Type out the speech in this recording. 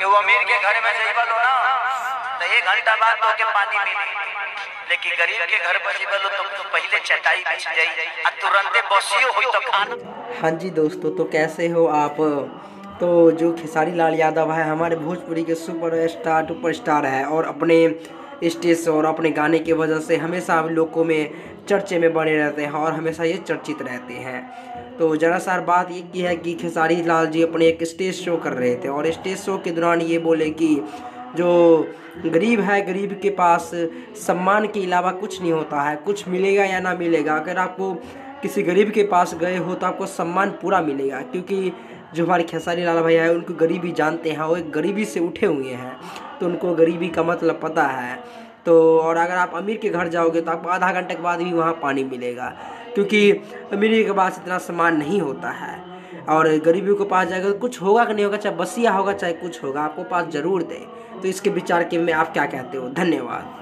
वो अमीर के घर में जइबा लो ना तो 1 घंटा बाद तो के पानी मिली, लेकिन गरीब के घर पर जइबा लो तो पहले चटाई बिछ जाई आ तुरंते बसियो होई तो खाना। हाँ जी दोस्तों, तो कैसे हो आप। तो जो खेसारी लाल यादव है हमारे भोजपुरी के सुपरस्टार है और अपने स्टेज और अपने गाने की वजह से हमेशा हम लोगों में चर्चे में बने रहते हैं और हमेशा ये चर्चित रहते हैं। तो ज़रा सार बात ये की है कि खेसारी लाल जी अपने एक स्टेज शो कर रहे थे और स्टेज शो के दौरान ये बोले कि जो गरीब है, गरीब के पास सम्मान के अलावा कुछ नहीं होता है, कुछ मिलेगा या ना मिलेगा। अगर आपको किसी गरीब के पास गए हो तो आपको सम्मान पूरा मिलेगा, क्योंकि जो हमारे खेसारी लाल भैया है उनको गरीबी जानते हैं, वो एक गरीबी से उठे हुए हैं तो उनको गरीबी का मतलब पता है। तो और अगर आप अमीर के घर जाओगे तो आपको आधा घंटे के बाद भी वहाँ पानी मिलेगा, क्योंकि अमीरी के पास इतना सम्मान नहीं होता है। और गरीबियों के पास जाएगा तो कुछ होगा कि नहीं होगा, चाहे बसिया होगा चाहे कुछ होगा, आपको पास ज़रूर दे। तो इसके विचार के में आप क्या कहते हो? धन्यवाद।